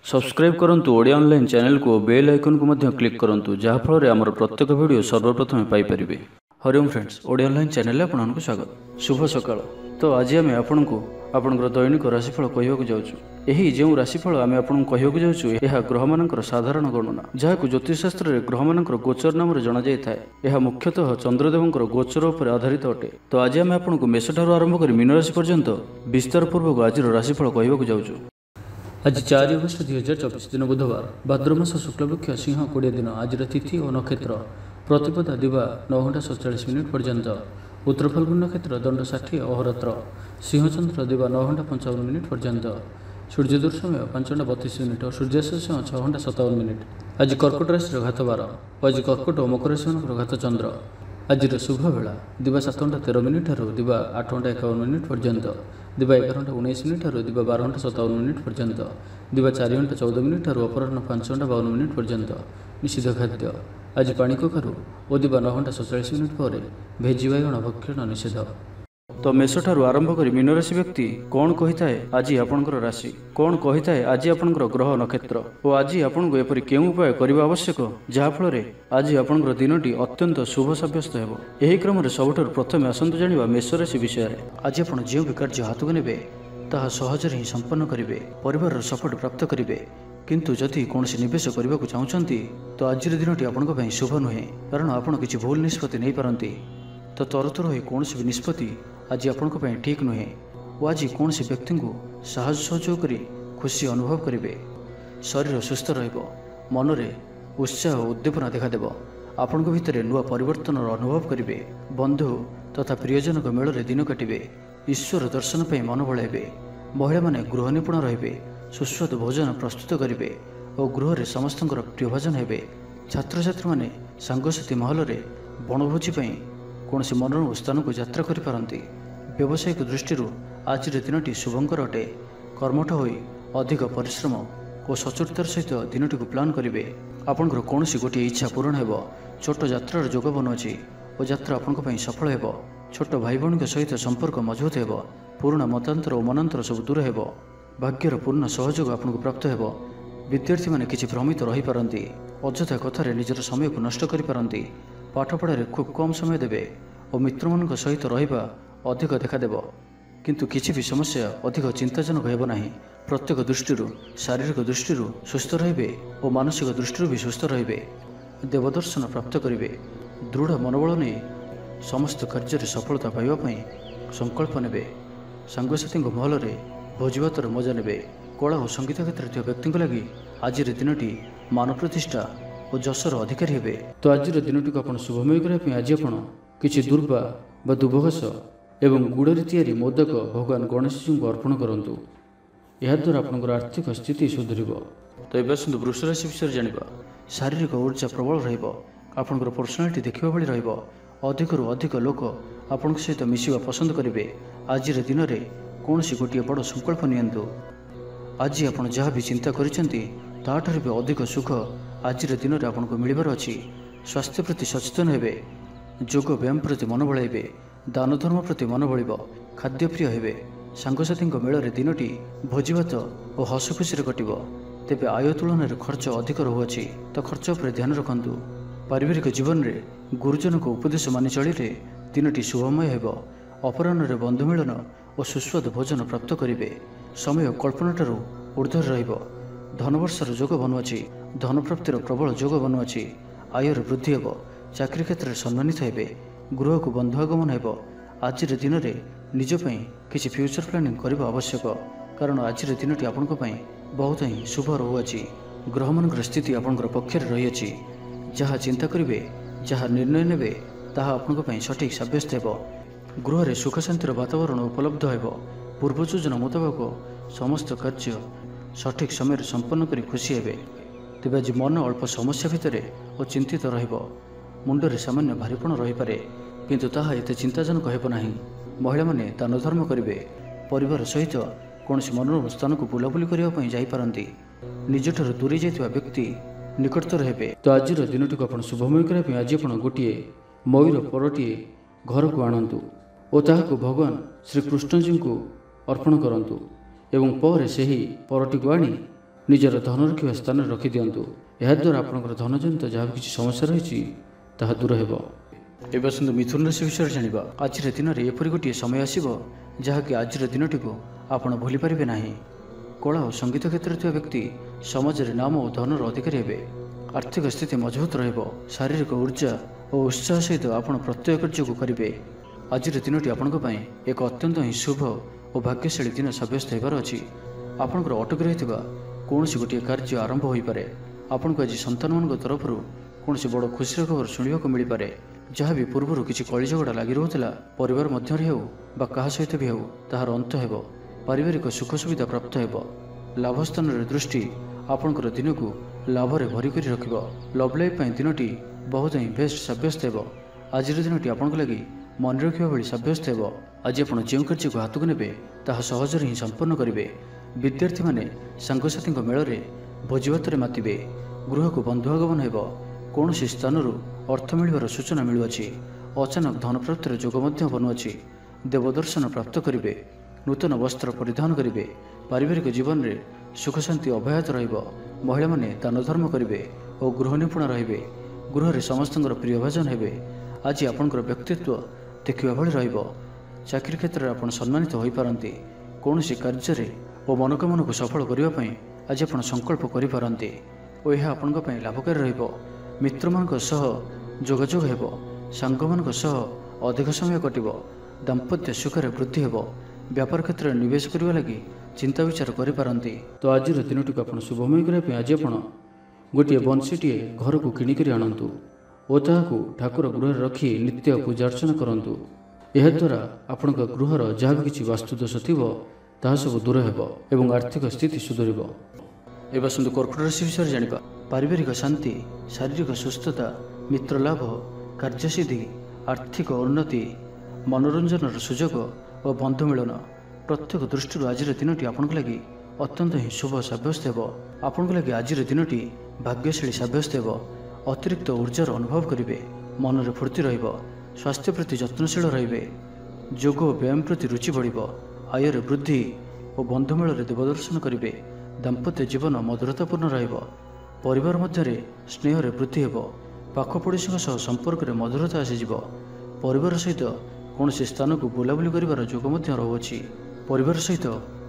Subscribe करंतु Odia online channel को bell icon को मध्य क्लिक करंतु जहाँ फल आमर प्रत्येक वीडियो सर्वप्रथम Piper. Hariom friends, Odia online channel आपको स्वागत। शुभ सकाळ। तो आज आम आपको आपंकर दैनिक राशिफल कहवाक जाऊँ। यही जो राशिफल आम आपको कहवाक जाऊँ यह ग्रह मानकर साधारण गणना जहाँ ज्योतिषशास्त्र में ग्रह मानकर गोचर नाम जना जाए। यह मुख्यतः चंद्रदेवंकर गोचर उपर आधारित अटे। तो आज आम आपको मेष ठार आरंभ कर मीन राशि पर्यंत विस्तार पूर्वक आज राशिफल कहवाक जाऊँ। आज 4 अगस्त 2024 दिन बुधवार, भाद्रमास शुक्लपक्ष सिंह 20 दिन। आज तिथि और नक्षत्र प्रतिपदा दिवा 9:47 पर्यंत, उत्तर फाल्गुन नक्षत्र दंड 60 अहोरात्र, सिंहचंद्र दिवा 9:55 पर्यंत, सूर्योदय समय 5:32 और सूर्यास्त समय 6:57। आज कर्कट राशि घात 12 और आज कर्कट और मकर राशि घात चंद्र। आज शुभ बेला दिवा 7:13 दिवा 8:51 पर्यंत, दिवा 11:19 दिवा 12:57 पर्यंत, दिवा 4:14 अपराह्न 5:52 पर्यंत। निषिद्ध खाद्य आज पानी कखारू और दिवा 9:47 पर भेजी बैगण भक्षण निषेध। तो मेष ठारू आरंभ कर मीन राशि व्यक्ति कौन कही है आज आपंकर राशि, कौन कही है आज आपंकर ग्रह नक्षत्र और आज आपको एपरी केउं उपाय करने आवश्यक जहाँफल आज आपंकर दिनटी अत्यंत शुभ सब्यस्त हो। यही क्रम सबुठ प्रथम आसतु जाना मेष राशि विषय। आज आप जो भी कार्य हाथ को ने ताहा सहजरे ही संपन्न करेंगे, परिवार सपोर्ट प्राप्त करेंगे। किंतु जदि कौन निवेश करने को चाहते तो आज दिनटी आपंक शुभ नुहे, कारण आपड़ किसी भूल निष्पत्ति नहीं पारती। तो तरतर हो कौन भी निष्पत्ति आज आपंक ठीक नुहे और आज कौन व्यक्ति को साहस सहयोग कर खुशी अनुभव करेंगे। शरीर सुस्थ मन में उत्साह और उद्दीपना देखादेव। आपण भितर नुआ परिवर्तन अनुभव करेंगे। बंधु तथा प्रियजन मेल दिन काटे। ईश्वर दर्शन पर मन बढ़ाइबे। महिला माने गृह निपुण रे, सुस्वादु भोजन प्रस्तुत करेंगे और गृह में समस्त प्रियभाजन हे। छात्र छात्री मैंने सांगसाथी महल में बनभोजी कौन से मनोरम स्थान को यात्रा करें। व्यावसायिक दृष्टि आज दिनटी शुभंकर अटे। कर्मठ हो अधिक परिश्रम और सचोटतार सहित दिनटी को प्लान करेंगे। आपंकर कौन गोटे इच्छा पूरण हो। छोट यात्रार जोग बनुची और यात्रा आपण सफल हो। छोट भाई भाई सहित संपर्क मजबूत हो। पुराणा मतांतर और मनांतर सब दूर हो। भाग्यर पूर्ण सहयोग आपको प्राप्त हो। विद्यार्थी मैंने किसी भ्रमित रही पारती। अଯଥା कथार निजर समय को नष्ट करें। पाठपढ़े खूब कम समय देवे और मित्र मान सहित रहा अधिक देखादेव। किंतु किसी भी समस्या अधिक चिंताजनक हो ना। प्रत्येक दृष्टि शारीरिक दृष्टि सुस्थ रे और मानसिक दृष्टि भी सुस्थ रे। देवदर्शन प्राप्त करेंगे। दृढ़ मनोबल नहीं समस्त कार्य सफलता पाइबापी संकल्प ने। सांगसाथी महल में भोजीभातर मजा ने। कला और संगीत क्षेत्र व्यक्ति लगी आज दिनटी मान प्रतिष्ठा और जशर अधिकारी हे। तो आज दिनटी को आप शुभमय करने आज आप किसी दुर्वा व दुबघास एवं गुड़े तैयारी मोदक भगवान गणेश जी को अर्पण करूँ। याद्वारा आपंकर आर्थिक स्थिति सुधर। तो ये आसतु वृष राशि विषय जाना। शारीरिक ऊर्जा प्रबल रहा। पर्सनालीटी देखा भाई रहा। अधिक अधिक लोक आपण सहित मिसवा पसंद करेंगे। आज दिन में कौन गोटे बड़ संकल्प नियंतु। आज आप जहाँ भी चिंता कर भी अधिक सुख आज दिन में आपको मिलबार अच्छी। स्वास्थ्य प्रति सचेतन हे। जोग व्यायाम प्रति मन बढ़ाइबे। दान धर्म प्रति मन बढ़। खाद्यप्रिय हे। सांगसाथी मेल में दिनटी भोजीभात और हस खुशी कटब। तेज आय तुलन में खर्च अधिक रोचे तो खर्च पर ध्यान रखु। पारिवारिक जीवन में गुरुजन को उपदेश मानि चलिए दिनटी शुभमय हो। अपराह्न में बंधु मिलन और सुस्वादु भोजन प्राप्त करेंगे। समय कल्पना ऊर्ध्वर रहिबो। धनवर्षर जोग बनुची। धन प्राप्तिर प्रबल जोग बनुची। आयर वृद्धि हे। चाकरी क्षेत्र में सम्मानित हे। गृह को बंधु आगमन हो। आज दिन में निजपाई किसी फ्यूचर प्लानिंग करने आवश्यक, कारण आज दिनटी आपण बहुत ही शुभ रोचे। ग्रह मान स्थिति आपंकर पक्ष रही। जहाँ चिंता करेंगे, जहाँ निर्णय ने ताहा आपण सठिक सब्यस्त हो। गृह में सुख शांतिर वातावरण उपलब्ध हो। पूर्व योजना मुताबक समस्त कार्य सठिक समय संपन्न कर खुशी हे। तेज आज मन अल्प समस्या भितर और चिंतित रुंडे सामान्य भारीपण रहीपे, किंतु ताहा एते चिंताजनक हेब नाही। महिला माने दान धर्म करेंगे। परिवार सहित कौन मनोरम स्थान को बुलाबुली करने जापारती। निजठर दूरी जाइथिबा व्यक्ति निकटतर हेबे। तो आज दिनटी को आप शुभमय करने आज आप गोटे मयूर परटे घर को आणतु और ताहाको भगवान श्रीकृष्ण जी को अर्पण करंतु एवं पर से ही परटी को आनी ନିଜର ଧନ ରଖିବା ସ୍ଥାନରେ ରଖିଦିଅନ୍ତୁ। ଏହାଦ୍ୱାରା ଆପଣଙ୍କର ଧନଜନିତ ଯାହା କିଛି ସମସ୍ୟା ରହିଛି ତାହା ଦୂର ହେବ। ଏବେ ଆସନ୍ତୁ ମିଥୁନ ରାଶି ବିଷୟରେ ଜାଣିବା। ଆଜିର ଦିନରେ ଏପରି ଗୋଟିଏ ସମୟ ଆସିବ ଯାହାକି ଆଜିର ଦିନଟିକୁ ଆପଣ ଭୁଲି ପାରିବେ ନାହିଁ। କଳା ଓ ସଙ୍ଗୀତ କ୍ଷେତ୍ରରେ ଥିବା ବ୍ୟକ୍ତି ସମାଜରେ ନାମ ଓ ଧନର ଅଧିକାରୀ ହେବେ। ଆର୍ଥିକ ସ୍ଥିତି ମଜବୁତ ରହିବ। ଶାରୀରିକ ଉର୍ଜା ଓ ଉତ୍ସାହ ସହିତ ଆପଣ ପ୍ରତ୍ୟେକ କାର୍ଯ୍ୟକୁ କରିବେ। ଆଜିର ଦିନଟି ଆପଣଙ୍କ ପାଇଁ ଏକ ଅତ୍ୟନ୍ତ ହିଁ ଶୁଭ ଓ ଭାଗ୍ୟଶାଳୀ ଦିନ ସାବ୍ୟସ୍ତ ହେବାର ଅଛି। ଆପଣଙ୍କର ଅଟକି ରହିଥିବା କୌଣସି ଗୋଟିଏ କାର୍ଯ୍ୟ ଆରମ୍ଭ ହୋଇପାରେ। ଆପଣଙ୍କୁ ଆଜି ସନ୍ତାନମାନଙ୍କ ତରଫରୁ କୌଣସି ବଡ଼ ଖୁସିର ଖବର ଶୁଣିବାକୁ ମିଳିପାରେ। ଯାହା ବି ପୂର୍ବରୁ କିଛି କଳିଝଗଡ଼ା ଲାଗି ରହୁଥିଲା, ପରିବାର ମଧ୍ୟରେ ହେଉ ବା କାହା ସହିତ ବି ହେଉ, ତାହାର ଅନ୍ତ ହେବ। ପାରିବାରିକ ସୁଖ ସୁବିଧା ପ୍ରାପ୍ତ ହେବ। ଲାଭ ସ୍ଥାନରେ ଦୃଷ୍ଟି ଆପଣଙ୍କର ଦିନକୁ ଲାଭରେ ଭରି କରି ରଖିବ। ଲଭ୍ ଲାଇଫ୍ ପାଇଁ ଦିନଟି ବହୁତ ହିଁ ବେଷ୍ଟ ସାବ୍ୟସ୍ତ ହେବ। ଆଜିର ଦିନଟି ଆପଣଙ୍କ ଲାଗି ମନେ ରଖିବା ଭଳି ସାବ୍ୟସ୍ତ ହେବ। ଆଜି ଆପଣ ଯେଉଁ କାର୍ଯ୍ୟକୁ ହାତକୁ ନେବେ ତାହା ସହଜରେ ହିଁ ସମ୍ପନ୍ନ କରିବେ। ବିଦ୍ୟାର୍ଥୀମାନେ ସାଙ୍ଗସାଥୀଙ୍କ ମେଳରେ ଭୋଜିଭାତରେ ମାତିବେ। ଗୃହକୁ ବନ୍ଧୁ ଆଗମନ ହେବ। କୌଣସି ସ୍ଥାନରୁ ଅର୍ଥ ମିଳିବାର ସୂଚନା ମିଳୁଅଛି। ଅଚାନକ ଧନପ୍ରାପ୍ତିର ଯୋଗ ମଧ୍ୟ ବନୁଅଛି। ଦେବଦର୍ଶନ ପ୍ରାପ୍ତ କରିବେ। ନୂତନ ବସ୍ତ୍ର ପରିଧାନ କରିବେ। ପାରିବାରିକ ଜୀବନରେ ସୁଖ ଶାନ୍ତି ଅବ୍ୟାହତ ରହିବ। ମହିଳାମାନେ ଦାନ ଧର୍ମ କରିବେ ଓ ଗୃହ ନିପୁଣ ରହିବେ। ଗୃହରେ ସମସ୍ତଙ୍କର ପ୍ରିୟ ଭାଜନ ହେବେ। ଆଜି ଆପଣଙ୍କର ବ୍ୟକ୍ତିତ୍ୱ ଦେଖିବା ଭଳି ରହିବ। ଚାକିରି କ୍ଷେତ୍ରରେ ଆପଣ ସମ୍ମାନିତ ହୋଇପାରନ୍ତି। କୌଣସି କାର୍ଯ୍ୟରେ ଓ ମନୋକାମନାକୁ ସଫଳ କରିବା ପାଇଁ ଆଜି ଆପଣ ସଂକଳ୍ପ କରିପାରନ୍ତି ଓ ଏହା ଆପଣଙ୍କ ପାଇଁ ଲାଭକାରୀ ରହିବ। ମିତ୍ରମାନଙ୍କ ସହ ଯୋଗାଯୋଗ ହେବ। ସାଙ୍ଗମାନଙ୍କ ସହ ଅଧିକ ସମୟ କଟିବ। ଦାମ୍ପତ୍ୟ ସୁଖରେ ବୃଦ୍ଧି ହେବ। ବ୍ୟାପାର କ୍ଷେତ୍ରରେ ନିବେଶ କରିବା ଲାଗି ଚିନ୍ତା ବିଚାର କରିପାରନ୍ତି। ତ ଆଜିର ଦିନଟିକୁ ଆପଣ ଶୁଭମୟ କରିବା ପାଇଁ ଆଜି ଆପଣ ଗୋଟିଏ ବଂଶୀଟିଏ ଘରକୁ କିଣିକରି ଆଣନ୍ତୁ ଓ ତାହାକୁ ଠାକୁର ଗୃହରେ ରଖି ନିତ୍ୟ ପୂଜା ଅର୍ଚ୍ଚନା କରନ୍ତୁ। ଏହାଦ୍ୱାରା ଆପଣଙ୍କ ଗୃହର ଯାହା ବି କିଛି ବାସ୍ତୁଦୋଷ ଥିବ ତାହା ସବୁ ଦୂର ହେବ ଏବଂ ଆର୍ଥିକ ସ୍ଥିତି ସୁଧରିବ। ଏବେ ଆସନ୍ତୁ କର୍କଟ ରାଶି ବିଷୟରେ ଜାଣିବା। ପାରିବାରିକ ଶାନ୍ତି, ଶାରୀରିକ ସୁସ୍ଥତା, ମିତ୍ର ଲାଭ, କାର୍ଯ୍ୟସିଦ୍ଧି, ଆର୍ଥିକ ଉନ୍ନତି, ମନୋରଞ୍ଜନର ସୁଯୋଗ ଓ ବନ୍ଧୁ ମିଳନ ପ୍ରତ୍ୟେକ ଦୃଷ୍ଟିରୁ ଆଜିର ଦିନଟି ଆପଣଙ୍କ ଲାଗି ଅତ୍ୟନ୍ତ ହିଁ ଶୁଭ ସାବ୍ୟସ୍ତ ହେବ। ଆପଣଙ୍କ ଲାଗି ଆଜିର ଦିନଟି ଭାଗ୍ୟଶାଳୀ ସାବ୍ୟସ୍ତ ହେବ। ଅତିରିକ୍ତ ଉର୍ଜାର ଅନୁଭବ କରିବେ। ମନରେ ଫୁର୍ତ୍ତି ରହିବ। ସ୍ୱାସ୍ଥ୍ୟ ପ୍ରତି ଯତ୍ନଶୀଳ ରହିବେ। ଯୋଗ ଓ ବ୍ୟାୟାମ ପ୍ରତି ରୁଚି ବଢ଼ିବ। ଆୟରେ ବୃଦ୍ଧି ଓ ବନ୍ଧୁମେଳରେ ଦେବଦର୍ଶନ କରିବେ। ଦାମ୍ପତ୍ୟ ଜୀବନ ମଧୁରତାପୂର୍ଣ୍ଣ ରହିବ। ପରିବାର ମଧ୍ୟରେ ସ୍ନେହରେ ବୃଦ୍ଧି ହେବ। ପାଖ ପଡ଼ୋଶୀଙ୍କ ସହ ସମ୍ପର୍କରେ ମଧୁରତା ଆସିଯିବ। ପରିବାର ସହିତ କୌଣସି ସ୍ଥାନକୁ ବୁଲାବୁଲି କରିବାର ଯୋଗ ମଧ୍ୟ ରହୁଅଛି। ପରିବାର ସହିତ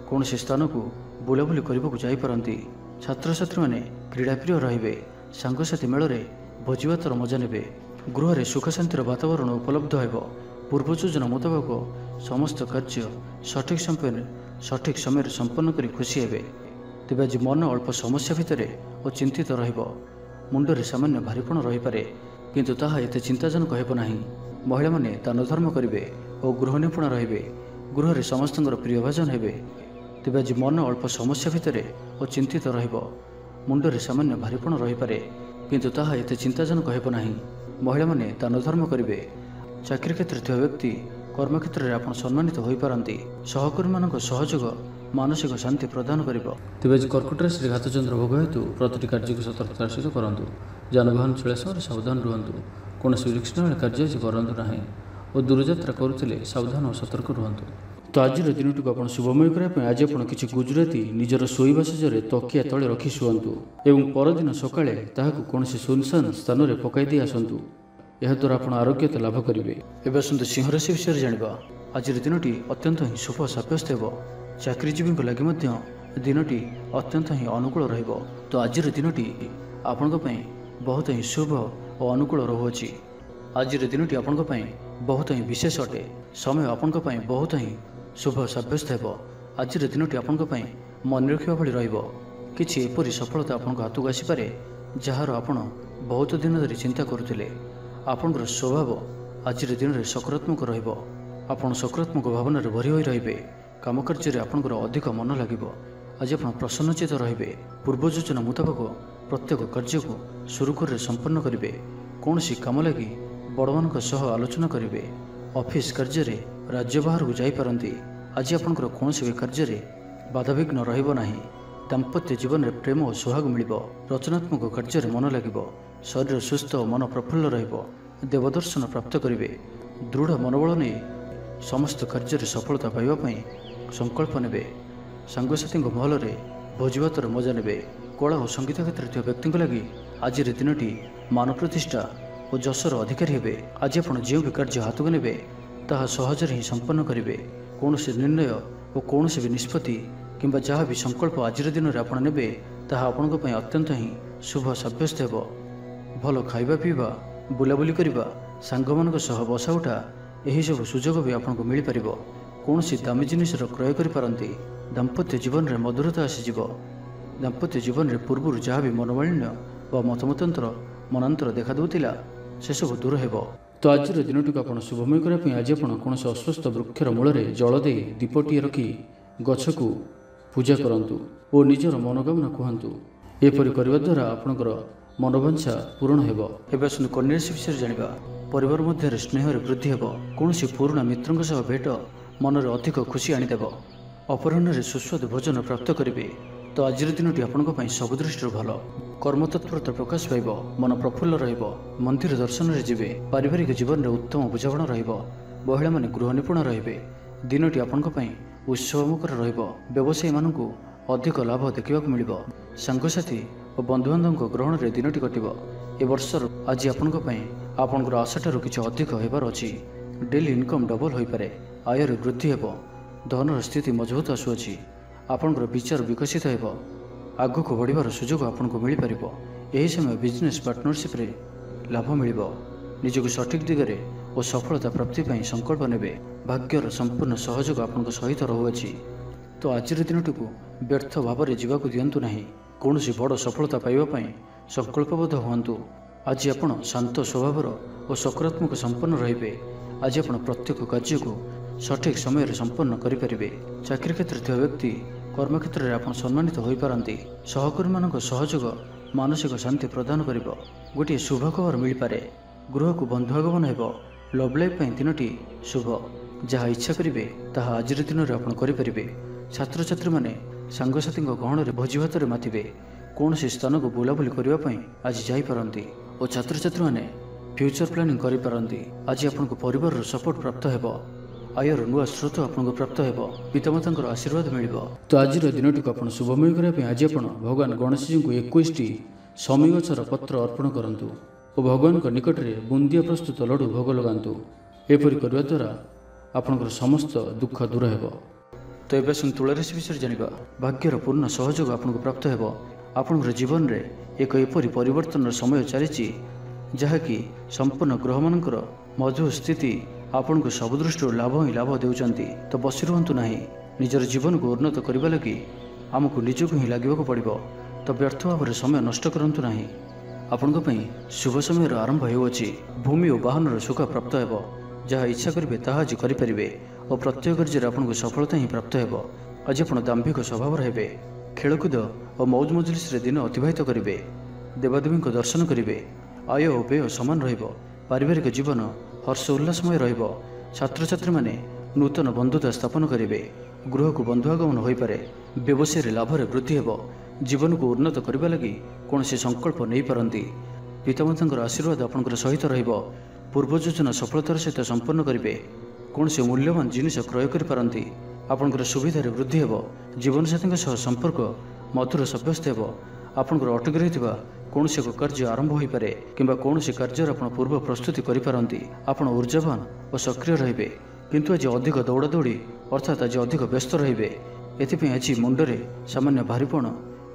କୌଣସି ସ୍ଥାନକୁ ବୁଲାବୁଲି କରିବାକୁ ଯାଇପାରନ୍ତି। ଛାତ୍ରଛାତ୍ରୀମାନେ କ୍ରୀଡ଼ାପ୍ରିୟ ରହିବେ। ସାଙ୍ଗସାଥୀ ମେଳରେ ଭୋଜିଭାତର ମଜା ନେବେ। ଗୃହରେ ସୁଖ ଶାନ୍ତିର ବାତାବରଣ ଉପଲବ୍ଧ ହେବ। ପୂର୍ବ ଯୋଜନା ମୁତାବକ ସମସ୍ତ କାର୍ଯ୍ୟ ସଠିକ୍ ସମୟରେ ସମ୍ପନ୍ନ କରି ଖୁସି ହେବେ। ତେବେ ଆଜି ମନ ଅଳ୍ପ ସମସ୍ୟା ଭିତରେ ଓ ଚିନ୍ତିତ ରହିବ। ମୁଣ୍ଡରେ ସାମାନ୍ୟ ଭାରିପଣ ରହିପାରେ, କିନ୍ତୁ ତାହା ଏତେ ଚିନ୍ତାଜନକ ହେବ ନାହିଁ। ମହିଳାମାନେ ଦାନ ଧର୍ମ କରିବେ ଓ ଗୃହ ନିପୁଣ ରହିବେ। ଗୃହରେ ସମସ୍ତଙ୍କର ପ୍ରିୟ ଭାଜନ ହେବେ। ତେବେ ଆଜି ମନ ଅଳ୍ପ ସମସ୍ୟା ଭିତରେ ଓ ଚିନ୍ତିତ ରହିବ। ମୁଣ୍ଡରେ ସାମାନ୍ୟ ଭାରିପଣ ରହିପାରେ, କିନ୍ତୁ ତାହା ଏତେ ଚିନ୍ତାଜନକ ହେବ ନାହିଁ। ମହିଳାମାନେ ଦାନ ଧର୍ମ କରିବେ। ଚାକିରି କ୍ଷେତ୍ରରେ ଥିବା ବ୍ୟକ୍ତି କର୍ମକ୍ଷେତ୍ରରେ ଆପଣ ସମ୍ମାନିତ ହୋଇପାରନ୍ତି। ସହକର୍ମୀମାନଙ୍କ ସହଯୋଗ ମାନସିକ ଶାନ୍ତି ପ୍ରଦାନ କରିବ। ତେବେ ଆଜି କର୍କଟ ରାଶିରେ ଘାତଚନ୍ଦ୍ର ଭୋଗ ହେତୁ ପ୍ରତିଟି କାର୍ଯ୍ୟକୁ ସତର୍କତାର ସହିତ କରନ୍ତୁ। ଯାନବାହନ ଚଳିବା ସମୟରେ ସାବଧାନ ରୁହନ୍ତୁ। କୌଣସି ରିକ୍ସନୀୟ କାର୍ଯ୍ୟ ଆଜି କରନ୍ତୁ ନାହିଁ ଓ ଦୂରଯାତ୍ରା କରୁଥିଲେ ସାବଧାନ ଓ ସତର୍କ ରୁହନ୍ତୁ। ତ ଆଜିର ଦିନଟିକୁ ଆପଣ ଶୁଭମୟ କରିବା ପାଇଁ ଆଜି ଆପଣ କିଛି ଗୁଜୁରାତି ନିଜର ଶୋଇବା ଶେଯରେ ତକିଆ ତଳେ ରଖି ଶୁଅନ୍ତୁ ଏବଂ ପରଦିନ ସକାଳେ ତାହାକୁ କୌଣସି ସୁନସାନ ସ୍ଥାନରେ ପକାଇ ଦେଇ ଆସନ୍ତୁ। ଏହାଦ୍ୱାରା ଆପଣ ଆରୋଗ୍ୟତା ଲାଭ କରିବେ। ଏବେ ଆସନ୍ତୁ ସିଂହ ରାଶି ବିଷୟରେ ଜାଣିବା। ଆଜିର ଦିନଟି ଅତ୍ୟନ୍ତ ହିଁ ଶୁଭ ସାବ୍ୟସ୍ତ ହେବ। ଚାକିରିଜୀବୀଙ୍କ ଲାଗି ମଧ୍ୟ ଦିନଟି ଅତ୍ୟନ୍ତ ହିଁ ଅନୁକୂଳ ରହିବ। ତ ଆଜିର ଦିନଟି ଆପଣଙ୍କ ପାଇଁ ବହୁତ ହିଁ ଶୁଭ ଓ ଅନୁକୂଳ ରହୁଅଛି। ଆଜିର ଦିନଟି ଆପଣଙ୍କ ପାଇଁ ବହୁତ ହିଁ ବିଶେଷ ଅଟେ। ସମୟ ଆପଣଙ୍କ ପାଇଁ ବହୁତ ହିଁ ଶୁଭ ସାବ୍ୟସ୍ତ ହେବ। ଆଜିର ଦିନଟି ଆପଣଙ୍କ ପାଇଁ ମନେ ରଖିବା ଭଳି ରହିବ। କିଛି ଏପରି ସଫଳତା ଆପଣଙ୍କ ହାତକୁ ଆସିପାରେ ଯାହାର ଆପଣ ବହୁତ ଦିନ ଧରି ଚିନ୍ତା କରୁଥିଲେ। ଆପଣଙ୍କର ସ୍ୱଭାବ ଆଜିର ଦିନରେ ସକାରାତ୍ମକ ରହିବ। ଆପଣ ସକାରାତ୍ମକ ଭାବନାରେ ଭରି ହୋଇ ରହିବେ। କାମ କାର୍ଯ୍ୟରେ ଆପଣଙ୍କର ଅଧିକ ମନ ଲାଗିବ। ଆଜି ଆପଣ ପ୍ରସନ୍ନଚିତ ରହିବେ। ପୂର୍ବ ଯୋଜନା ମୁତାବକ ପ୍ରତ୍ୟେକ କାର୍ଯ୍ୟକୁ ସୁରୁଖୁରୁରେ ସମ୍ପନ୍ନ କରିବେ। କୌଣସି କାମ ଲାଗି ବଡ଼ମାନଙ୍କ ସହ ଆଲୋଚନା କରିବେ। ଅଫିସ୍ କାର୍ଯ୍ୟରେ ରାଜ୍ୟ ବାହାରକୁ ଯାଇପାରନ୍ତି। ଆଜି ଆପଣଙ୍କର କୌଣସି ବି କାର୍ଯ୍ୟରେ ବାଧାବିଘ୍ନ ରହିବ ନାହିଁ। ଦାମ୍ପତ୍ୟ ଜୀବନରେ ପ୍ରେମ ଓ ସୁହାଗ ମିଳିବ। ରଚନାତ୍ମକ କାର୍ଯ୍ୟରେ ମନ ଲାଗିବ। ଶରୀର ସୁସ୍ଥ ଓ ମନ ପ୍ରଫୁଲ୍ଲ ରହିବ। ଦେବଦର୍ଶନ ପ୍ରାପ୍ତ କରିବେ। ଦୃଢ଼ ମନୋବଳ ନେଇ ସମସ୍ତ କାର୍ଯ୍ୟରେ ସଫଳତା ପାଇବା ପାଇଁ ସଂକଳ୍ପ ନେବେ। ସାଙ୍ଗସାଥୀଙ୍କ ମହଲରେ ଭୋଜିଭାତର ମଜା ନେବେ। କଳା ଓ ସଙ୍ଗୀତ କ୍ଷେତ୍ରରେ ଥିବା ବ୍ୟକ୍ତିଙ୍କ ଲାଗି ଆଜିର ଦିନଟି ମାନ ପ୍ରତିଷ୍ଠା ଓ ଯଶର ଅଧିକାରୀ ହେବେ। ଆଜି ଆପଣ ଯେଉଁ ବି କାର୍ଯ୍ୟ ହାତକୁ ନେବେ ତାହା ସହଜରେ ହିଁ ସମ୍ପନ୍ନ କରିବେ। କୌଣସି ନିର୍ଣ୍ଣୟ ଓ କୌଣସି ବି ନିଷ୍ପତ୍ତି କିମ୍ବା ଯାହା ବି ସଂକଳ୍ପ ଆଜିର ଦିନରେ ଆପଣ ନେବେ ତାହା ଆପଣଙ୍କ ପାଇଁ ଅତ୍ୟନ୍ତ ହିଁ ଶୁଭ ସାବ୍ୟସ୍ତ ହେବ। ଭଲ ଖାଇବା ପିଇବା, ବୁଲାବୁଲି କରିବା, ସାଙ୍ଗମାନଙ୍କ ସହ ବସା ଉଠା ଏହିସବୁ ସୁଯୋଗ ବି ଆପଣଙ୍କୁ ମିଳିପାରିବ। କୌଣସି ଦାମୀ ଜିନିଷର କ୍ରୟ କରିପାରନ୍ତି। ଦାମ୍ପତ୍ୟ ଜୀବନରେ ମଧୁରତା ଆସିଯିବ। ଦାମ୍ପତ୍ୟ ଜୀବନରେ ପୂର୍ବରୁ ଯାହା ବି ମନୋମାଳିନ୍ୟ ବା ମନାନ୍ତର ଦେଖାଦେଉଥିଲା ସେସବୁ ଦୂର ହେବ। ତ ଆଜିର ଦିନଟିକୁ ଆପଣ ଶୁଭମୟ କରିବା ପାଇଁ ଆଜି ଆପଣ କୌଣସି ଅସ୍ୱସ୍ଥ ବୃକ୍ଷର ମୂଳରେ ଜଳ ଦେଇ ଦୀପଟିଏ ରଖି ଗଛକୁ ପୂଜା କରନ୍ତୁ ଓ ନିଜର ମନୋକାମନା କୁହନ୍ତୁ। ଏପରି କରିବା ଦ୍ୱାରା ଆପଣଙ୍କର ମନୋବାଞ୍ଛା ପୂରଣ ହେବ। ଏବେ ଆସନ୍ତୁ କନ୍ୟା ରାଶି ବିଷୟରେ ଜାଣିବା। ପରିବାର ମଧ୍ୟରେ ସ୍ନେହରେ ବୃଦ୍ଧି ହେବ। କୌଣସି ପୁରୁଣା ମିତ୍ରଙ୍କ ସହ ଭେଟ ମନରେ ଅଧିକ ଖୁସି ଆଣିଦେବ। ଅପରାହ୍ନରେ ସୁସ୍ୱାଦୁ ଭୋଜନ ପ୍ରାପ୍ତ କରିବେ। ତ ଆଜିର ଦିନଟି ଆପଣଙ୍କ ପାଇଁ ସବୁ ଦୃଷ୍ଟିରୁ ଭଲ। କର୍ମତତ୍ପରତା ପ୍ରକାଶ ପାଇବ। ମନ ପ୍ରଫୁଲ୍ଲ ରହିବ। ମନ୍ଦିର ଦର୍ଶନରେ ଯିବେ। ପାରିବାରିକ ଜୀବନରେ ଉତ୍ତମ ବୁଝାମଣା ରହିବ। ମହିଳାମାନେ ଗୃହ ନିପୁଣ ରହିବେ। ଦିନଟି ଆପଣଙ୍କ ପାଇଁ ଉତ୍ସବମୁଖର ରହିବ। ବ୍ୟବସାୟୀମାନଙ୍କୁ ଅଧିକ ଲାଭ ଦେଖିବାକୁ ମିଳିବ। ସାଙ୍ଗସାଥି ଓ ବନ୍ଧୁବାନ୍ଧବଙ୍କ ଗ୍ରହଣରେ ଦିନଟି କଟିବ। ଏ ବର୍ଷର ଆଜି ଆପଣଙ୍କ ପାଇଁ ଆପଣଙ୍କର ଆଶାଠାରୁ କିଛି ଅଧିକ ହେବାର ଅଛି। ଡେଲି ଇନକମ୍ ଡବଲ ହୋଇପାରେ। ଆୟରେ ବୃଦ୍ଧି ହେବ। ଧନର ସ୍ଥିତି ମଜବୁତ ଆସୁଅଛି। ଆପଣଙ୍କର ବିଚାର ବିକଶିତ ହେବ। ଆଗକୁ ବଢ଼ିବାର ସୁଯୋଗ ଆପଣଙ୍କୁ ମିଳିପାରିବ। ଏହି ସମୟ ବିଜନେସ୍ ପାର୍ଟନରସିପ୍ରେ ଲାଭ ମିଳିବ। ନିଜକୁ ସଠିକ୍ ଦିଗରେ ଓ ସଫଳତା ପ୍ରାପ୍ତି ପାଇଁ ସଂକଳ୍ପ ନେବେ। ଭାଗ୍ୟର ସମ୍ପୂର୍ଣ୍ଣ ସହଯୋଗ ଆପଣଙ୍କ ସହିତ ରହୁଅଛି। ତ ଆଜିର ଦିନଟିକୁ ବ୍ୟର୍ଥ ଭାବରେ ଯିବାକୁ ଦିଅନ୍ତୁ ନାହିଁ। କୌଣସି ବଡ଼ ସଫଳତା ପାଇବା ପାଇଁ ସଂକଳ୍ପବଦ୍ଧ ହୁଅନ୍ତୁ। ଆଜି ଆପଣ ଶାନ୍ତ ସ୍ୱଭାବର ଓ ସକାରାତ୍ମକ ସମ୍ପନ୍ନ ରହିବେ। ଆଜି ଆପଣ ପ୍ରତ୍ୟେକ କାର୍ଯ୍ୟକୁ ସଠିକ୍ ସମୟରେ ସମ୍ପନ୍ନ କରିପାରିବେ। ଚାକିରି କ୍ଷେତ୍ରରେ ଥିବା ବ୍ୟକ୍ତି କର୍ମକ୍ଷେତ୍ରରେ ଆପଣ ସମ୍ମାନିତ ହୋଇପାରନ୍ତି। ସହକର୍ମୀମାନଙ୍କ ସହଯୋଗ ମାନସିକ ଶାନ୍ତି ପ୍ରଦାନ କରିବ। ଗୋଟିଏ ଶୁଭ ଖବର ମିଳିପାରେ। ଗୃହକୁ ବନ୍ଧୁ ଆଗମନ ହେବ। ଲଭ୍ ଲାଇଫ୍ ପାଇଁ ଦିନଟି ଶୁଭ। ଯାହା ଇଚ୍ଛା କରିବେ ତାହା ଆଜିର ଦିନରେ ଆପଣ କରିପାରିବେ। ଛାତ୍ରଛାତ୍ରୀମାନେ ସାଙ୍ଗସାଥୀଙ୍କ ଗହଣରେ ଭୋଜିଭାତରେ ମାତିବେ। କୌଣସି ସ୍ଥାନକୁ ବୁଲାବୁଲି କରିବା ପାଇଁ ଆଜି ଯାଇପାରନ୍ତି ଓ ଛାତ୍ରଛାତ୍ରୀମାନେ ଫ୍ୟୁଚର ପ୍ଲାନିଂ କରିପାରନ୍ତି। ଆଜି ଆପଣଙ୍କ ପରିବାରର ସପୋର୍ଟ ପ୍ରାପ୍ତ ହେବ। ଆୟର ନୂଆ ସ୍ରୋତ ଆପଣଙ୍କୁ ପ୍ରାପ୍ତ ହେବ। ପିତାମାତାଙ୍କର ଆଶୀର୍ବାଦ ମିଳିବ। ତ ଆଜିର ଦିନଟିକୁ ଆପଣ ଶୁଭମୟ କରିବା ପାଇଁ ଆଜି ଆପଣ ଭଗବାନ ଗଣେଶଜୀଙ୍କୁ 21ଟି ଶମୀ ଗଛର ପତ୍ର ଅର୍ପଣ କରନ୍ତୁ ଓ ଭଗବାନଙ୍କ ନିକଟରେ ବୁନ୍ଦିଆ ପ୍ରସ୍ତୁତ ଲଡ଼ୁ ଭୋଗ ଲଗାନ୍ତୁ। ଏପରି କରିବା ଦ୍ୱାରା ଆପଣଙ୍କର ସମସ୍ତ ଦୁଃଖ ଦୂର ହେବ। ତ ଏବେ ଆସନ୍ତୁ ତୁଳା ରାଶି ବିଷୟରେ ଜାଣିବା। ଭାଗ୍ୟର ପୂର୍ଣ୍ଣ ସହଯୋଗ ଆପଣଙ୍କୁ ପ୍ରାପ୍ତ ହେବ। ଆପଣଙ୍କର ଜୀବନରେ ଏକ ଏପରି ପରିବର୍ତ୍ତନର ସମୟ ଚାଲିଛି ଯାହାକି ସମ୍ପୂର୍ଣ୍ଣ ଗ୍ରହମାନଙ୍କର ମଧୁର ସ୍ଥିତି ଆପଣଙ୍କୁ ସବୁ ଦୃଷ୍ଟିରୁ ଲାଭ ଦେଉଛନ୍ତି। ତ ବସି ରୁହନ୍ତୁ ନାହିଁ। ନିଜର ଜୀବନକୁ ଉନ୍ନତ କରିବା ଲାଗି ଆମକୁ ନିଜକୁ ହିଁ ଲାଗିବାକୁ ପଡ଼ିବ। ତ ବ୍ୟର୍ଥ ଭାବରେ ସମୟ ନଷ୍ଟ କରନ୍ତୁ ନାହିଁ। ଆପଣଙ୍କ ପାଇଁ ଶୁଭ ସମୟର ଆରମ୍ଭ ହେଉଅଛି। ଭୂମି ଓ ବାହନର ସୁଖ ପ୍ରାପ୍ତ ହେବ। ଯାହା ଇଚ୍ଛା କରିବେ ତାହା ଆଜି କରିପାରିବେ ଓ ପ୍ରତ୍ୟେକ କାର୍ଯ୍ୟରେ ଆପଣଙ୍କୁ ସଫଳତା ହିଁ ପ୍ରାପ୍ତ ହେବ। ଆଜି ଆପଣ ଦାମ୍ଭିକ ସ୍ୱଭାବର ହେବେ। ଖେଳକୁଦ ଓ ମୌଜ ମଜଲିସରେ ଦିନ ଅତିବାହିତ କରିବେ। ଦେବାଦେବୀଙ୍କ ଦର୍ଶନ କରିବେ। ଆୟ ଓ ବ୍ୟୟ ସମାନ ରହିବ। ପାରିବାରିକ ଜୀବନ ହର୍ଷ ଉଲ୍ଲାସମୟ ରହିବ। ଛାତ୍ରଛାତ୍ରୀମାନେ ନୂତନ ବନ୍ଧୁତା ସ୍ଥାପନ କରିବେ। ଗୃହକୁ ବନ୍ଧୁ ଆଗମନ ହୋଇପାରେ। ବ୍ୟବସାୟରେ ଲାଭରେ ବୃଦ୍ଧି ହେବ। ଜୀବନକୁ ଉନ୍ନତ କରିବା ଲାଗି କୌଣସି ସଂକଳ୍ପ ନେଇପାରନ୍ତି। ପିତାମାତାଙ୍କର ଆଶୀର୍ବାଦ ଆପଣଙ୍କର ସହିତ ରହିବ। ପୂର୍ବ ଯୋଜନା ସଫଳତାର ସହିତ ସମ୍ପନ୍ନ କରିବେ। କୌଣସି ମୂଲ୍ୟବାନ ଜିନିଷ କ୍ରୟ କରିପାରନ୍ତି। ଆପଣଙ୍କର ସୁବିଧାରେ ବୃଦ୍ଧି ହେବ। ଜୀବନସାଥୀଙ୍କ ସହ ସମ୍ପର୍କ ମଧୁର ସାବ୍ୟସ୍ତ ହେବ। ଆପଣଙ୍କର ଅଟକି ରହିଥିବା କୌଣସି ଏକ କାର୍ଯ୍ୟ ଆରମ୍ଭ ହୋଇପାରେ କିମ୍ବା କୌଣସି କାର୍ଯ୍ୟର ଆପଣ ପୂର୍ବ ପ୍ରସ୍ତୁତି କରିପାରନ୍ତି। ଆପଣ ଉର୍ଜାବାନ ଓ ସକ୍ରିୟ ରହିବେ। କିନ୍ତୁ ଆଜି ଅଧିକ ଦୌଡ଼ାଦୌଡ଼ି ଅର୍ଥାତ୍ ଆଜି ଅଧିକ ବ୍ୟସ୍ତ ରହିବେ। ଏଥିପାଇଁ ଆଜି ମୁଣ୍ଡରେ ସାମାନ୍ୟ ଭାରିପଣ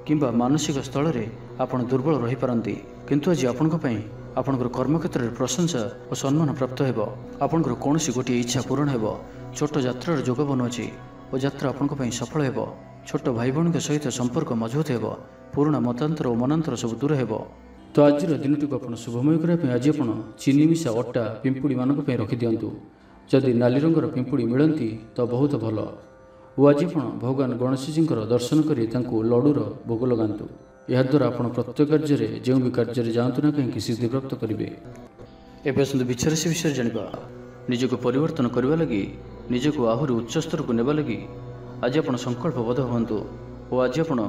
କିମ୍ବା ମାନସିକ ସ୍ଥଳରେ ଆପଣ ଦୁର୍ବଳ ରହିପାରନ୍ତି। କିନ୍ତୁ ଆଜି ଆପଣଙ୍କ ପାଇଁ ଆପଣଙ୍କର କର୍ମକ୍ଷେତ୍ରରେ ପ୍ରଶଂସା ଓ ସମ୍ମାନ ପ୍ରାପ୍ତ ହେବ। ଆପଣଙ୍କର କୌଣସି ଗୋଟିଏ ଇଚ୍ଛା ପୂରଣ ହେବ। ଛୋଟ ଯାତ୍ରାର ଯୋଗ ବନୁଅଛି ଓ ଯାତ୍ରା ଆପଣଙ୍କ ପାଇଁ ସଫଳ ହେବ। ଛୋଟ ଭାଇ ଭଉଣୀଙ୍କ ସହିତ ସମ୍ପର୍କ ମଜବୁତ ହେବ। ପୁରୁଣା ମତାନ୍ତର ଓ ମନାନ୍ତର ସବୁ ଦୂର ହେବ। ତ ଆଜିର ଦିନଟିକୁ ଆପଣ ଶୁଭମୟ କରିବା ପାଇଁ ଆଜି ଆପଣ ଚିନି ମିଶା ଅଟା ପିମ୍ପୁଡ଼ିମାନଙ୍କ ପାଇଁ ରଖିଦିଅନ୍ତୁ। ଯଦି ନାଲି ରଙ୍ଗର ପିମ୍ପୁଡ଼ି ମିଳନ୍ତି ତ ବହୁତ ଭଲ। ଓ ଆଜି ଆପଣ ଭଗବାନ ଗଣେଶଜୀଙ୍କର ଦର୍ଶନ କରି ତାଙ୍କୁ ଲଡ଼ୁର ଭୋଗ ଲଗାନ୍ତୁ। ଏହାଦ୍ୱାରା ଆପଣ ପ୍ରତ୍ୟେକ କାର୍ଯ୍ୟରେ ଯେଉଁ ବି କାର୍ଯ୍ୟରେ ଯାଆନ୍ତୁ ନା କାହିଁକି ସିଦ୍ଧିପ୍ରାପ୍ତ କରିବେ। ଏବେ ଆସନ୍ତୁ ବିଛା ରାଶି ବିଷୟରେ ଜାଣିବା। ନିଜକୁ ପରିବର୍ତ୍ତନ କରିବା ଲାଗି, ନିଜକୁ ଆହୁରି ଉଚ୍ଚ ସ୍ତରକୁ ନେବା ଲାଗି ଆଜି ଆପଣ ସଂକଳ୍ପବଦ୍ଧ ହୁଅନ୍ତୁ ଓ ଆଜି ଆପଣ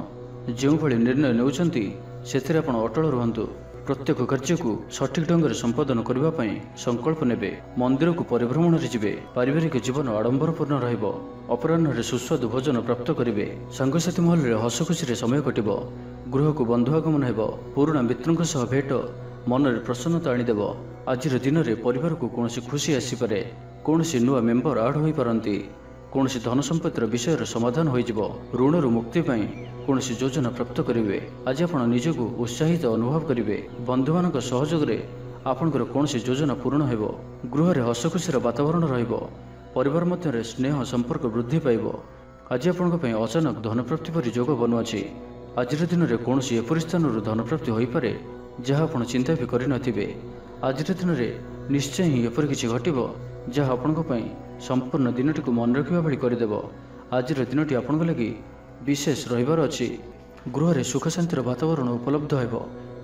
ଯେଉଁଭଳି ନିର୍ଣ୍ଣୟ ନେଉଛନ୍ତି ସେଥିରେ ଆପଣ ଅଟଳ ରୁହନ୍ତୁ। प्रत्येक कार्य को सठिक ढंग से संपादन करने संकल्प नेबे। मंदिर को परिभ्रमण जीवे। पारिवारिक जीवन आडंबरपूर्ण रहिबो। अपराह्न सुस्वादु भोजन प्राप्त करेंगे। सांगसाथी महल हस खुशी समय कटिब। गृह को बंधु आगमन हेब। पुराणा मित्रों सह भेट मन में प्रसन्नता आनीदेव। आज दिन में परिवार को कौन खुशी आसीपे। कौन नुआ मेम्बर आड हो पारती। कौन धन संपत्तिर विषय समाधान हो ऋण मुक्ति कौन योजना प्राप्त करेंगे। आज आप निजक उत्साहित अनुभव करेंगे। बंधु मान सहयोग आपणकर कौन योजना पूर्ण हो। गृह में हस खुशी वातावरण परिवार मध्य स्नेह संपर्क वृद्धि पाइब। आज आपण अचानक धन प्राप्ति पर योग बनुआछि। आज दिन में कौन एपरी स्थान धन प्राप्ति हो पारे जहाँ आप चिंता भी करनथिबे। आज दिन में निश्चय ही एपरी किछि घटिब जहाँ आपण संपूर्ण दिनटी को मन रखा भाई करदेव। आज दिनटी आपण लगी विशेष रहिबार अछि। गृह में सुख शांतिर वातावरण उपलब्ध हो।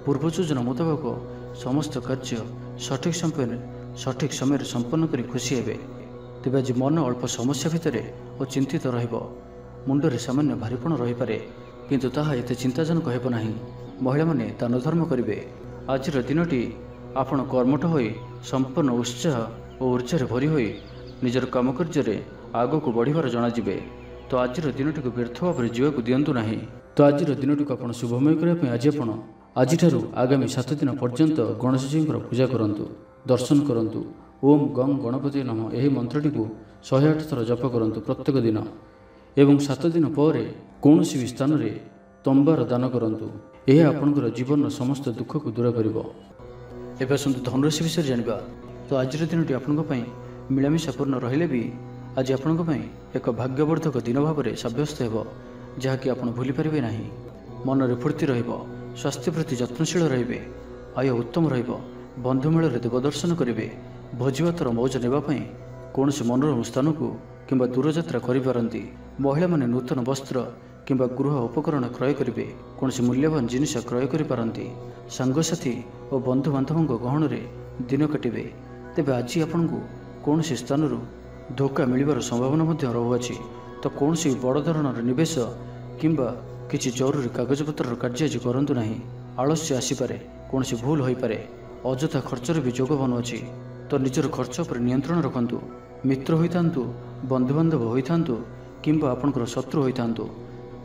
पूर्व योजना मुताबक समस्त कार्य सठिक समय संपन्न कर खुशी हेबे। तेज आज मन अल्प समस्या भितर और चिंतित मुंडरे सामान्य भारीपण रही पारे किंतु ताहा एते चिंताजनक हेब नाही। महिला माने दान धर्म करेंगे। आज दिनटी आपण कर्मठ होई संपूर्ण उत्साह और ऊर्जा भरी होई निजर काम कार्य आग को बढ़िबार जनाजिबे। तो आज दिनटी को व्यर्थ भाव जीवा को दिंतु ना। तो आज दिनटी को आप शुभमय करने आज आज आगामी 7 दिन पर्यंत गणेश जी पूजा करंतु, दर्शन करंतु। ओम गं गणपति नमः यही मंत्रटी को 108 थर जप करंतु प्रत्येक दिन एवं 7 दिन पर कौन भी स्थान में तंबार दान करंतु। यह आपणकर जीवन समस्त दुख को दूर कर। एवं आसतु धनुराशि विषय जानिबा। तो आज दिनटी आपंपाई मिलामिशापूर्ण रहिले भी आज आपंपाई एक भाग्यवर्धक दिन भाव में सब्यस्त हो जहाँकि आप भूली पारे ना। मन में फूर्ति रहिबो। स्वास्थ्य प्रति जत्नशील रहिबे। आय उत्तम रहिबो। बंधुमेल देवदर्शन करेंगे। भोजीभातर मौज नेबापी कौन मनोरम स्थान को किंबा दूरयात्रा करिपारंती। महिला माने नूतन वस्त्र किंबा गृह उपकरण क्रय करेंगे। कौन मूल्यवान जिनिस क्रय करिपारंती। सांगसाथी और बंधु बांधवों गहन में दिन काटिबे। तेबे आज आपन को कौन स्थान धोखा मिलबार संभावना रहुआछि। तो कौन बड़ धरणर निवेश किंबा किसी जरूरी कागजपत्र कार्य आज करंतु नाही। आलस्य आसीपारे। कौन भूल हो पारे। अଯଥା खर्चर भी जोग बनुआछि। तो निजर खर्च पर नियंत्रण रखंतु। मित्र होइतांतु, बंधुबांधव होइतांतु किंबा आपणकर शत्रु होइतांतु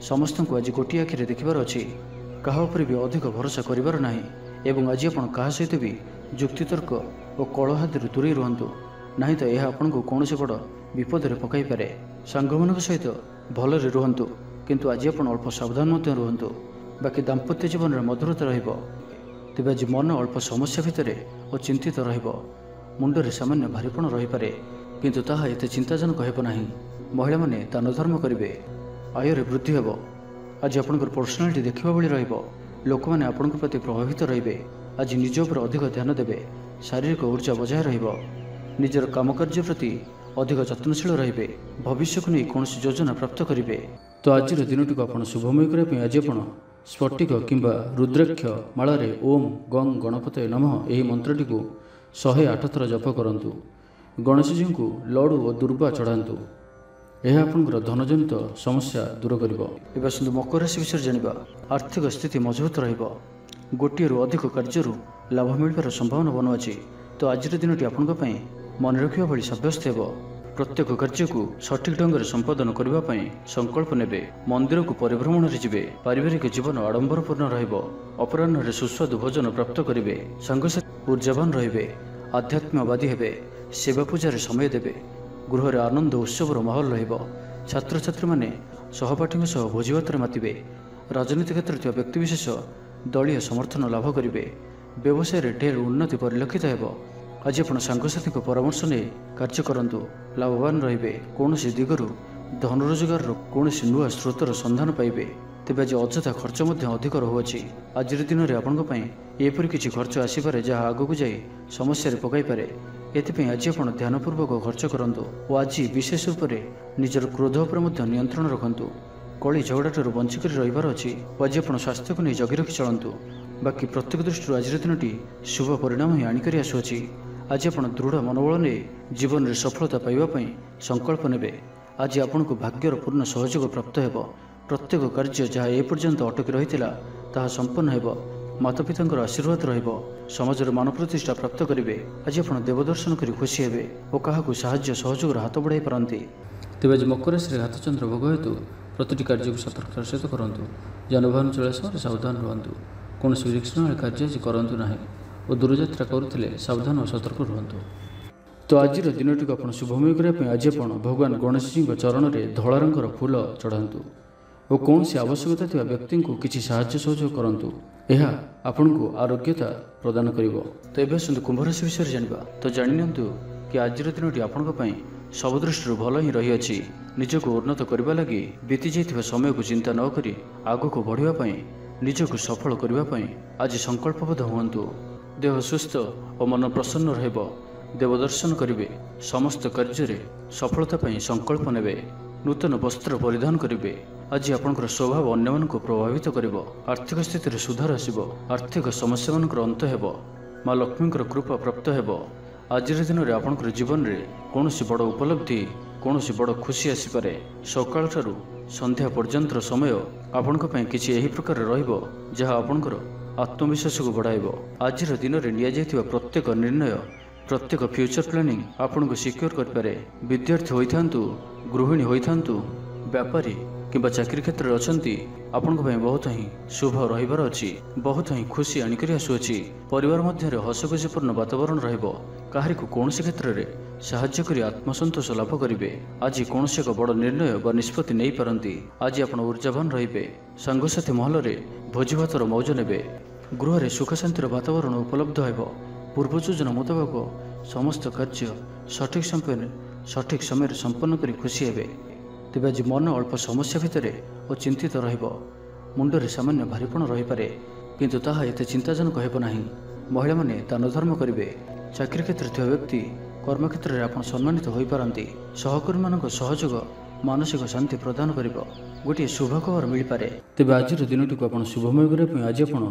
समस्त को आज गोटे आखिरे देखिबार अछि। काहा उपर भी अधिक भरोसा करिबार नाही। एवं आज आपण काहा सहित भी जुक्तितर्क और कलहादि दूरे रुहंतु नहीं तो यह आपन को कौन बड़ विपद में पकई पारे। सांगमान सहित भलरे रुहंतु किंतु आज आप अल्प सावधान रुहंतु। बाकी दाम्पत्य जीवन में मधुरता रहिबो। तेज आज मन अल्प समस्या भितर और चिंतित रहिबो। मुंडरे सामान्य भारीपण रही पारे किंतु ताहा एते चिंताजनक हेब नाही। महिला माने दान धर्म करेंगे। आय वृद्धि हेब। आज आपनकर पर्सनालिटी देखा भली रहिबो। लोक माने आपनक प्रति प्रभावित रहिबे। आज निज उपर अधिक ध्यान देबे। शारीरिक ऊर्जा बजाय रहिबो। निजर काम कार्य प्रति अधिक जत्नशील रहिबे। भविष्य को नहीं कौन योजना प्राप्त करेंगे। तो आज दिनटी को आप शुभमय करने आज आप स्फटिक किंबा रुद्राक्ष मालारे ओम गं गणपतये नमः यही मंत्रटी को 108 थर जप करंतु। गणेश जी को लडू और दुर्वा चढ़ातु। यह आपंकर धनजनित समस्या दूर कर। एवं मकर राशि विषय जानिबा। आर्थिक स्थिति मजबूत रहिबो। गोटे अधिक कार्य लाभ मिलबार संभावना बनुआछि। तो आज दिनटी आपंपाई मन रखा भली सब्यस्त हो। प्रत्येक कार्य को सठिक ढंग से संपादन करने संकल्प नेबे। मंदिर को परिभ्रमण जीवे। पारिवारिक जीवन आडंबरपूर्ण रहिबो। अपराह्न सुस्वादु भोजन प्राप्त करेंगे। सांगसाथी ऊर्जावान रहिबे। आध्यात्मवादी हेबे। सेवा पूजार समय देबे। गृह में आनंद उत्सवर माहौल रहिबो। छात्र छात्री माने सहपाठी सह भोजीभातर मातिबे। राजनीति क्षेत्र में व्यक्तिविशेष दलीय समर्थन लाभ करेंगे। व्यवसाय में ढेर उन्नति परिलक्षित हेब। आज आप सांगसाथी परामर्श नहीं कार्य करंतु। लाभवान रहिबे। कौन दिगरु धन रोजगार कौन नुआ स्रोतर संधान पाइबे। तेज आज अଯଥା खर्च अधिक रहुआछि। आज दिन में आपंपाई एपरी किसी खर्च आसीपे जहाँ आग को जाई समस्या पकई पारे। एथिपाई आज आप ध्यानपूर्वक खर्च करंतु और आज विशेष रूप से निजर क्रोध उपर नियंत्रण रखंतु। कली झगड़ाठू बंचिक रहिबार अछि। आज आप स्वास्थ्य को नहीं जगी रखी चलतु। बाकी प्रत्येक दृष्टि आज दिनटी शुभ परिणाम ही आणिक आसुअछि। आज आप दृढ़ मनोबल ने जीवन में सफलता पाइबापी संकल्प नेबे। आज आपन को भाग्यर पूर्ण सहयोग प्राप्त हेब। प्रत्येक कार्य जहाँ एपर्यंत अटकी रही ताहा संपन्न हेब। ମାତାପିତାଙ୍କର ଆଶୀର୍ବାଦ ରହିବ। ସମାଜରେ ମାନ ପ୍ରତିଷ୍ଠା ପ୍ରାପ୍ତ କରିବେ। ଆଜି ଆପଣ ଦେବଦର୍ଶନ କରି ଖୁସି ହେବେ ଓ କାହାକୁ ସାହାଯ୍ୟ ସହଯୋଗର ହାତ ବଢ଼ାଇ ପାରନ୍ତି। ତେବେ ଆଜି ମକର ରାଶିରେ ଘାତଚନ୍ଦ୍ର ଭୋଗ ହେତୁ ପ୍ରତିଟି କାର୍ଯ୍ୟକୁ ସତର୍କତାର ସହିତ କରନ୍ତୁ। ଯାନବାହନ ଚଳାଇବା ସମୟରେ ସାବଧାନ ରୁହନ୍ତୁ। କୌଣସି ରିକ୍ସନୀୟ କାର୍ଯ୍ୟ ଆଜି କରନ୍ତୁ ନାହିଁ ଓ ଦୂରଯାତ୍ରା କରୁଥିଲେ ସାବଧାନ ଓ ସତର୍କ ରୁହନ୍ତୁ। ତ ଆଜିର ଦିନଟିକୁ ଆପଣ ଶୁଭମୟ କରିବା ପାଇଁ ଆଜି ଆପଣ ଭଗବାନ ଗଣେଶଜୀଙ୍କ ଚରଣରେ ଧଳା ରଙ୍ଗର ଫୁଲ ଚଢ଼ାନ୍ତୁ ଓ କୌଣସି ଆବଶ୍ୟକତା ଥିବା ବ୍ୟକ୍ତିଙ୍କୁ କିଛି ସାହାଯ୍ୟ ସହଯୋଗ କରନ୍ତୁ। ଏହା ଆପଣଙ୍କୁ ଆରୋଗ୍ୟତା ପ୍ରଦାନ କରିବ। ତ ଏବେ ଆସନ୍ତୁ କୁମ୍ଭ ରାଶି ବିଷୟରେ ଜାଣିବା। ତ ଜାଣିନିଅନ୍ତୁ କି ଆଜିର ଦିନଟି ଆପଣଙ୍କ ପାଇଁ ସବୁ ଦୃଷ୍ଟିରୁ ଭଲ ହିଁ ରହିଅଛି। ନିଜକୁ ଉନ୍ନତ କରିବା ଲାଗି ବିତି ଯାଇଥିବା ସମୟକୁ ଚିନ୍ତା ନ କରି ଆଗକୁ ବଢ଼ିବା ପାଇଁ, ନିଜକୁ ସଫଳ କରିବା ପାଇଁ ଆଜି ସଂକଳ୍ପବଦ୍ଧ ହୁଅନ୍ତୁ। ଦେହ ସୁସ୍ଥ ଓ ମନ ପ୍ରସନ୍ନ ରହିବ। ଦେବଦର୍ଶନ କରିବେ। ସମସ୍ତ କାର୍ଯ୍ୟରେ ସଫଳତା ପାଇଁ ସଂକଳ୍ପ ନେବେ। ନୂତନ ବସ୍ତ୍ର ପରିଧାନ କରିବେ। ଆଜି ଆପଣଙ୍କର ସ୍ୱଭାବ ଅନ୍ୟମାନଙ୍କୁ ପ୍ରଭାବିତ କରିବ। ଆର୍ଥିକ ସ୍ଥିତିରେ ସୁଧାର ଆସିବ। ଆର୍ଥିକ ସମସ୍ୟାମାନଙ୍କର ଅନ୍ତ ହେବ। ମା ଲକ୍ଷ୍ମୀଙ୍କର କୃପା ପ୍ରାପ୍ତ ହେବ। ଆଜିର ଦିନରେ ଆପଣଙ୍କର ଜୀବନରେ କୌଣସି ବଡ଼ ଉପଲବ୍ଧି, କୌଣସି ବଡ଼ ଖୁସି ଆସିପାରେ। ସକାଳଠାରୁ ସନ୍ଧ୍ୟା ପର୍ଯ୍ୟନ୍ତର ସମୟ ଆପଣଙ୍କ ପାଇଁ କିଛି ଏହି ପ୍ରକାର ରହିବ ଯାହା ଆପଣଙ୍କର ଆତ୍ମବିଶ୍ୱାସକୁ ବଢ଼ାଇବ। ଆଜିର ଦିନରେ ନିଆଯାଇଥିବା ପ୍ରତ୍ୟେକ ନିର୍ଣ୍ଣୟ, ପ୍ରତ୍ୟେକ ଫ୍ୟୁଚର ପ୍ଲାନିଂ ଆପଣଙ୍କୁ ସିକ୍ୟୁର କରିପାରେ। ବିଦ୍ୟାର୍ଥୀ ହୋଇଥାନ୍ତୁ, ଗୃହିଣୀ ହୋଇଥାନ୍ତୁ, ବ୍ୟାପାରୀ କିମ୍ବା ଚାକିରି କ୍ଷେତ୍ରରେ ଅଛନ୍ତି, ଆପଣଙ୍କ ପାଇଁ ବହୁତ ହିଁ ଶୁଭ ରହିବାର ଅଛି। ବହୁତ ହିଁ ଖୁସି ଆଣିକରି ଆସୁଅଛି। ପରିବାର ମଧ୍ୟରେ ହସଖୁସିପୂର୍ଣ୍ଣ ବାତାବରଣ ରହିବ। କାହାରିକୁ କୌଣସି କ୍ଷେତ୍ରରେ ସାହାଯ୍ୟ କରି ଆତ୍ମସନ୍ତୋଷ ଲାଭ କରିବେ। ଆଜି କୌଣସି ଏକ ବଡ଼ ନିର୍ଣ୍ଣୟ ବା ନିଷ୍ପତ୍ତି ନେଇପାରନ୍ତି। ଆଜି ଆପଣ ଉର୍ଜାବାନ ରହିବେ। ସାଙ୍ଗସାଥି ମହଲରେ ଭୋଜିଭାତର ମୌଜ ନେବେ। ଗୃହରେ ସୁଖଶାନ୍ତିର ବାତାବରଣ ଉପଲବ୍ଧ ହେବ। ପୂର୍ବ ଯୋଜନା ମୁତାବକ ସମସ୍ତ କାର୍ଯ୍ୟ ସଠିକ୍ ସମୟରେ ସମ୍ପନ୍ନ କରି ଖୁସି ହେବେ। ତେବେ ଆଜି ମନ ଅଳ୍ପ ସମସ୍ୟା ଭିତରେ ଓ ଚିନ୍ତିତ ରହିବ। ମୁଣ୍ଡରେ ସାମାନ୍ୟ ଭାରିପଣ ରହିପାରେ, କିନ୍ତୁ ତାହା ଏତେ ଚିନ୍ତାଜନକ ହେବ ନାହିଁ। ମହିଳାମାନେ ଦାନ ଧର୍ମ କରିବେ। ଚାକିରି କ୍ଷେତ୍ରରେ ଥିବା ବ୍ୟକ୍ତି କର୍ମକ୍ଷେତ୍ରରେ ଆପଣ ସମ୍ମାନିତ ହୋଇପାରନ୍ତି। ସହକର୍ମୀମାନଙ୍କ ସହଯୋଗ ମାନସିକ ଶାନ୍ତି ପ୍ରଦାନ କରିବ। ଗୋଟିଏ ଶୁଭ ଖବର ମିଳିପାରେ। ତେବେ ଆଜିର ଦିନଟିକୁ ଆପଣ ଶୁଭମୟ କରିବା ପାଇଁ ଆଜି ଆପଣ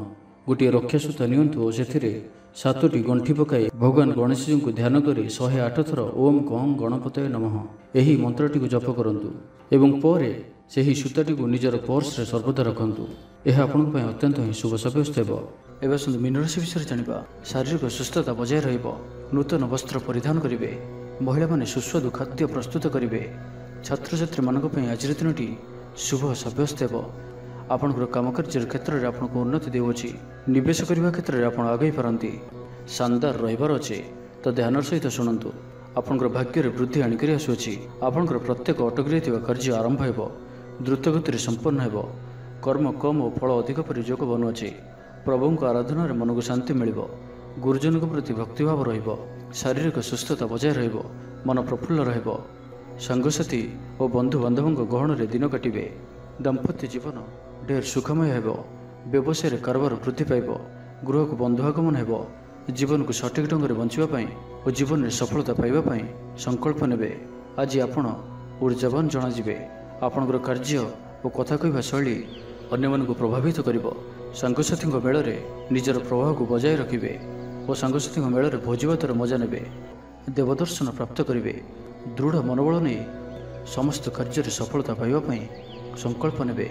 ଗୋଟିଏ ରକ୍ଷାସୂତା ନିଅନ୍ତୁ ଓ ସେଥିରେ 7ଟି ଗଣ୍ଠି ପକାଇ ଭଗବାନ ଗଣେଶଜୀଙ୍କୁ ଧ୍ୟାନ କରି 108 ଥର ଓମ୍ କଂ ଗଣପତୟେ ନମଃ ଏହି ମନ୍ତ୍ରଟିକୁ ଜପ କରନ୍ତୁ ଏବଂ ପରେ ସେହି ସୂତାଟିକୁ ନିଜର ପର୍ସରେ ସର୍ବଦା ରଖନ୍ତୁ। ଏହା ଆପଣଙ୍କ ପାଇଁ ଅତ୍ୟନ୍ତ ହିଁ ଶୁଭ ସାବ୍ୟସ୍ତ ହେବ। ଏବେ ଆସନ୍ତୁ ମୀନ ରାଶି ବିଷୟରେ ଜାଣିବା। ଶାରୀରିକ ସୁସ୍ଥତା ବଜାୟ ରହିବ। ନୂତନ ବସ୍ତ୍ର ପରିଧାନ କରିବେ। ମହିଳାମାନେ ସୁସ୍ୱାଦୁ ଖାଦ୍ୟ ପ୍ରସ୍ତୁତ କରିବେ। ଛାତ୍ରଛାତ୍ରୀମାନଙ୍କ ପାଇଁ ଆଜିର ଦିନଟି ଶୁଭ ସାବ୍ୟସ୍ତ ହେବ। ଆପଣଙ୍କର କାମକାର୍ଯ୍ୟର କ୍ଷେତ୍ରରେ ଆପଣଙ୍କୁ ଉନ୍ନତି ଦେଉଅଛି। ନିବେଶ କରିବା କ୍ଷେତ୍ରରେ ଆପଣ ଆଗେଇ ପାରନ୍ତି। ଶାନଦାର ରହିବାର ଅଛି, ତ ଧ୍ୟାନର ସହିତ ଶୁଣନ୍ତୁ। ଆପଣଙ୍କର ଭାଗ୍ୟରେ ବୃଦ୍ଧି ଆଣିକରି ଆସୁଅଛି। ଆପଣଙ୍କର ପ୍ରତ୍ୟେକ ଅଟକି ରହିଥିବା କାର୍ଯ୍ୟ ଆରମ୍ଭ ହେବ। ଦ୍ରୁତଗତିରେ ସମ୍ପନ୍ନ ହେବ। କର୍ମ କମ୍ ଓ ଫଳ ଅଧିକ ପରି ଯୋଗ ବନୁଅଛି। ପ୍ରଭୁଙ୍କ ଆରାଧନାରେ ମନକୁ ଶାନ୍ତି ମିଳିବ। ଗୁରୁଜନଙ୍କ ପ୍ରତି ଭକ୍ତିଭାବ ରହିବ। ଶାରୀରିକ ସୁସ୍ଥତା ବଜାୟ ରହିବ। ମନ ପ୍ରଫୁଲ୍ଲ ରହିବ। ସାଙ୍ଗସାଥୀ ଓ ବନ୍ଧୁବାନ୍ଧବଙ୍କ ଗହଣରେ ଦିନ କାଟିବେ। ଦାମ୍ପତ୍ୟ ଜୀବନ ଢେର ସୁଖମୟ ହେବ। ବ୍ୟବସାୟରେ କାରବାର ବୃଦ୍ଧି ପାଇବ। ଗୃହକୁ ବନ୍ଧୁ ଆଗମନ ହେବ। ଜୀବନକୁ ସଠିକ୍ ଢଙ୍ଗରେ ବଞ୍ଚିବା ପାଇଁ ଓ ଜୀବନରେ ସଫଳତା ପାଇବା ପାଇଁ ସଂକଳ୍ପ ନେବେ। ଆଜି ଆପଣ ଉର୍ଜାବାନ ଜଣାଯିବେ। ଆପଣଙ୍କର କାର୍ଯ୍ୟ ଓ କଥା କହିବା ଶୈଳୀ ଅନ୍ୟମାନଙ୍କୁ ପ୍ରଭାବିତ କରିବ। ସାଙ୍ଗସାଥୀଙ୍କ ମେଳରେ ନିଜର ପ୍ରଭାବକୁ ବଜାୟ ରଖିବେ ଓ ସାଙ୍ଗସାଥୀଙ୍କ ମେଳରେ ଭୋଜିଭାତର ମଜା ନେବେ। ଦେବଦର୍ଶନ ପ୍ରାପ୍ତ କରିବେ। ଦୃଢ଼ ମନୋବଳ ନେଇ ସମସ୍ତ କାର୍ଯ୍ୟରେ ସଫଳତା ପାଇବା ପାଇଁ ସଂକଳ୍ପ ନେବେ।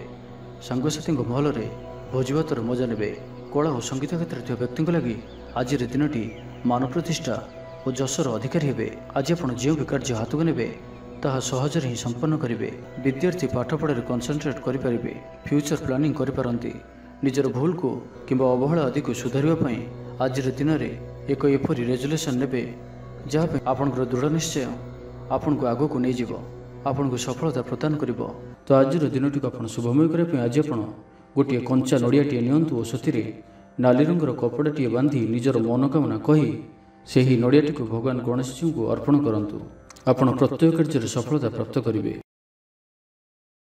ସାଙ୍ଗସାଥୀଙ୍କ ମହଲରେ ଭୋଜିଭାତର ମଜା ନେବେ। କଳା ଓ ସଙ୍ଗୀତ କ୍ଷେତ୍ରରେ ଥିବା ବ୍ୟକ୍ତିଙ୍କ ଲାଗି ଆଜିର ଦିନଟି ମାନ ପ୍ରତିଷ୍ଠା ଓ ଯଶର ଅଧିକାରୀ ହେବେ। ଆଜି ଆପଣ ଯେଉଁ ବି କାର୍ଯ୍ୟ ହାତକୁ ନେବେ ତାହା ସହଜରେ ହିଁ ସମ୍ପନ୍ନ କରିବେ। ବିଦ୍ୟାର୍ଥୀ ପାଠପଢ଼ାରେ କନସେନ୍ଟ୍ରେଟ୍ କରିପାରିବେ। ଫ୍ୟୁଚର ପ୍ଲାନିଂ କରିପାରନ୍ତି। ନିଜର ଭୁଲକୁ କିମ୍ବା ଅବହେଳା ଆଦିକୁ ସୁଧାରିବା ପାଇଁ ଆଜିର ଦିନରେ ଏକ ଏପରି ରେଜୁଲେସନ୍ ନେବେ ଯାହା ପାଇଁ ଆପଣଙ୍କର ଦୃଢ଼ ନିଶ୍ଚୟ ଆପଣଙ୍କୁ ଆଗକୁ ନେଇଯିବ, ଆପଣଙ୍କୁ ସଫଳତା ପ୍ରଦାନ କରିବ। ତ ଆଜିର ଦିନଟିକୁ ଆପଣ ଶୁଭମୟ କରିବା ପାଇଁ ଆଜି ଆପଣ ଗୋଟିଏ କଞ୍ଚା ନଡ଼ିଆଟିଏ ନିଅନ୍ତୁ ଓ ସେଥିରେ ନାଲି ରଙ୍ଗର କପଡ଼ାଟିଏ ବାନ୍ଧି ନିଜର ମନୋକାମନା କହି ସେହି ନଡ଼ିଆଟିକୁ ଭଗବାନ ଗଣେଶଜୀଙ୍କୁ ଅର୍ପଣ କରନ୍ତୁ। ଆପଣ ପ୍ରତ୍ୟେକ କାର୍ଯ୍ୟରେ ସଫଳତା ପ୍ରାପ୍ତ କରିବେ।